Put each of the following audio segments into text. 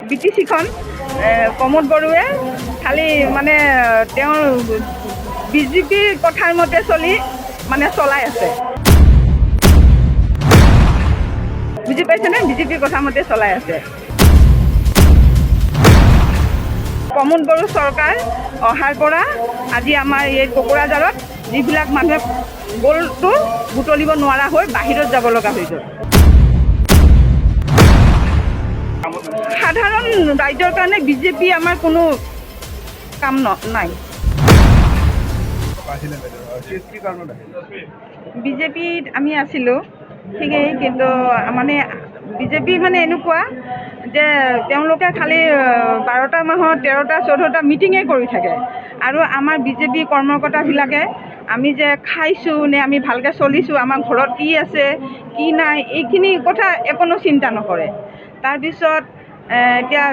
বিটিচিখন প্ৰমোদ বড়োৱে খালি মানে তেওঁৰ বিজেপিৰ কথাৰ মতে চলাই আছে। বুজি পাইছেনে? বিজেপিৰ কথা মতে চলাই আছে। প্ৰমোদ বড়ো চৰকাৰ অহাৰ পৰা আজি আমাৰ এই কোকৰাঝাৰত যিবিলাক মানুহে গ'লটো বুটলিব নোৱাৰা হৈ বাহিৰত যাব লগা হৈ গ'ল। সাধাৰণ ৰাইজৰ কাৰণে বিজেপি আমাৰ কোনো কাম নাই। বিজেপিত আমি আছিলোঁ ঠিকেই, কিন্তু মানে বিজেপি মানে এনেকুৱা যে তেওঁলোকে খালি 12টা মাহত 13টা 14টা মিটিঙে কৰি থাকে, আৰু আমাৰ বিজেপি কৰ্মকৰ্তাবিলাকে আমি যে খাইছোঁ নে আমি ভালকৈ চলিছোঁ, আমাৰ ঘৰত কি আছে কি নাই এইখিনি কথা একো চিন্তা নকৰে। তাৰপিছত এতিয়া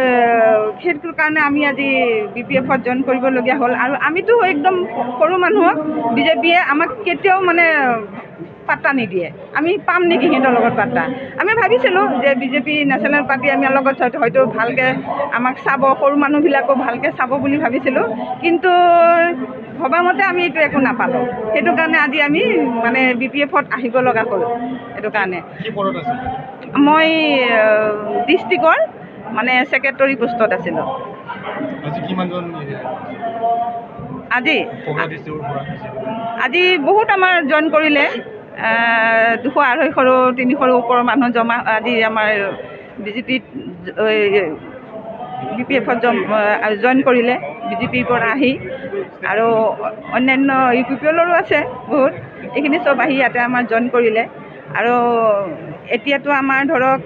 সেইটোৰ কাৰণে আমি আজি BPFত জইন কৰিবলগীয়া হ'ল। আৰু আমিতো একদম সৰু মানুহক বিজেপিয়ে আমাক কেতিয়াও মানে পাত্তা নিদিয়ে। আমি পাম নেকি সিহঁতৰ লগত পাত্তা? আমি ভাবিছিলোঁ যে বিজেপি নেশ্যনেল পাৰ্টি আমাৰ লগত হয়তো ভালকৈ আমাক চাব, সৰু মানুহবিলাকো ভালকৈ চাব বুলি ভাবিছিলোঁ, কিন্তু ভবামতে আমি এইটো একো নাপালোঁ। সেইটো কাৰণে আজি আমি মানে BPFত আহিব লগা হ'ল। সেইটো কাৰণে মই ডিষ্ট্ৰিক্টৰ মানে ছেক্ৰেটৰী পোষ্টত আছিলোঁ। আজি বহুত আমাৰ জইন কৰিলে, 200, 250, 300 ওপৰৰ মানুহ জমা আজি আমাৰ বিজেপিত BPFত জইন কৰিলে বিজেপিৰ পৰা আহি, আৰু অন্যান্য UPPLৰো আছে বহুত। এইখিনি চব আহি ইয়াতে আমাৰ জইন কৰিলে। আৰু এতিয়াতো আমাৰ ধৰক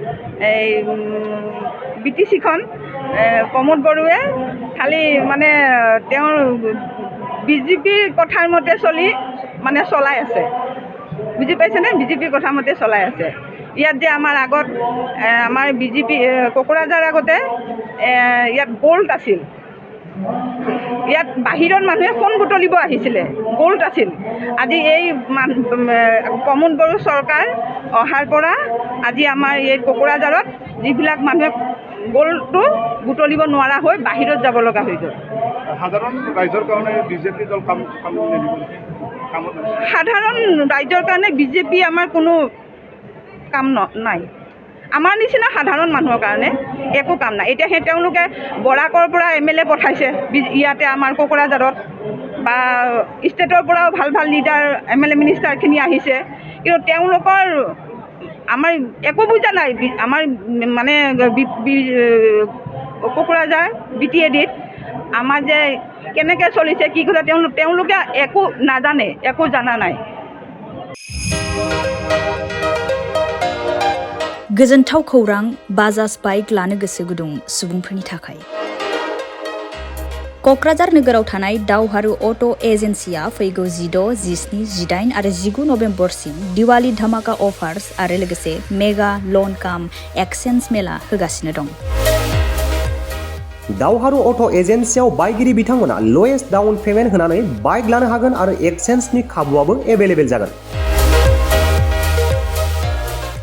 এই বিটিচিখন প্ৰমোদ বড়োৱে খালি মানে তেওঁৰ বিজেপিৰ কথাৰ মতে চলাই আছে। বুজি পাইছেনে? বিজেপিৰ কথা মতে চলাই আছে। ইয়াত যে আমাৰ আগত আমাৰ বিজেপি কোকৰাঝাৰ আগতে ইয়াত গ'ল্ড আছিল, ইয়াত বাহিৰৰ মানুহে সোণ বুটলিব আহিছিলে, গ'ল্ড আছিল। আজি এই প্ৰমোদ বড়ো চৰকাৰ অহাৰ পৰা আজি আমাৰ এই কোকৰাঝাৰত যিবিলাক মানুহে গ'ল্ডটো বুটলিব নোৱাৰা হৈ বাহিৰত যাব লগা হৈ গ'ল। সাধাৰণ ৰাইজৰ কাৰণে বিজেপি দল সাধাৰণ ৰাইজৰ কাৰণে বিজেপি আমাৰ কোনো কাম নাই। আমাৰ নিচিনা সাধাৰণ মানুহৰ কাৰণে একো কাম নাই। এতিয়া তেওঁলোকে বৰাকৰ পৰা MLA পঠাইছে ইয়াতে আমাৰ কোকৰাঝাৰত, বা ষ্টেটৰ পৰাও ভাল ভাল লিডাৰ MLA মিনিষ্টাৰখিনি আহিছে, কিন্তু তেওঁলোকৰ আমাৰ একো বুজা নাই। আমাৰ মানে কোকৰাঝাৰ BTADত আমাৰ যে কেনেকৈ চলিছে কি কথা তেওঁলোকে একো নাজানে, একো জানা নাই। गोजोनथाव खौरां बाजाज बाइक लानो गोसो गुदुं सुबुंफोरनि थाखाय। क'क्राझार नोगोराव थानाय दावहारु अट' एजेन्सिया फैगौ 16, 17, 18 आरो 19 नभेम्बरसिम दिवाली धामाका अफार्स आरो लोगोसे मेगा लन काम एक्सचेन्ज मेला होगासिनो दं। दावहारु अट' एजेन्सियाव बायगिरि बिथांमोना लवेस्ट डाउन पेमेन्ट होनानै बाइक लानो हागोन आरो एक्सचेन्जनि खाबुआबो एभेलेबेल जागोन।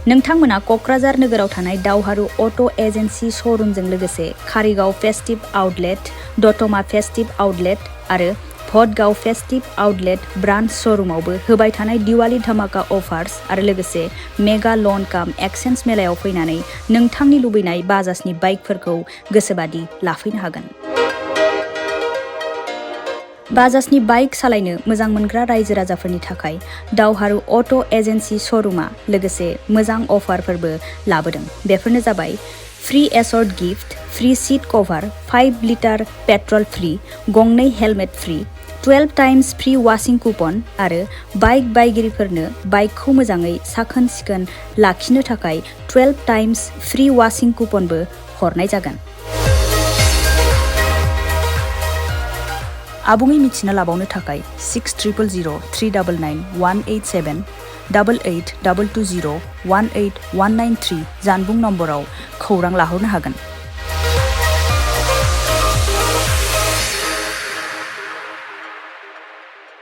नोंथांमोना क'क्राझार नोगोराव थानाय दावहारु अट' एजेन्सि श'रुमजों लोगोसे कारिगाव फेस्टिभ आउटलेट, दतमा फेस्टिभ आउटलेट आरो भटगाव फेस्टिभ आउटलेट ब्रान्च श'रुमावबो होबाय थानाय दिवाली धामाका अफार्स आरो लोगोसे मेगा लन काम एक्सचेन्ज मेलायाव फैनानै नोंथांनि लुबैनाय बाजाजनि बाइकफोरखौ गोसोबादि लाफैनो हागोन। बाजाजनि बाइक सालायनो मोजां मोनग्रा रायजो राजाफोरनि थाखाय दावहारु अट' एजेन्सि श'रुमा लोगोसे मोजां अफारफोरबो लाबोदों। बेफोरनो जाबाय फ्री एसर्ट गिफ्ट, फ्री सीट कभार, 5 लिटार पेट्रल फ्री, गंनै helmet free, 12 times free washing coupon आरो बाइक बायगिरिफोरनो बाइकखौ मोजाङै साखोन सिखोन लाखिनो थाखाय 12 टाइम्स फ्री वाशिं कुपनबो हरनाय जागोन। आबुङै मिथिना लाबावनो थाखाय 6000 399 187 88 220 18193 जानबुं नम्बराव खौरां लाहरनो हागोन।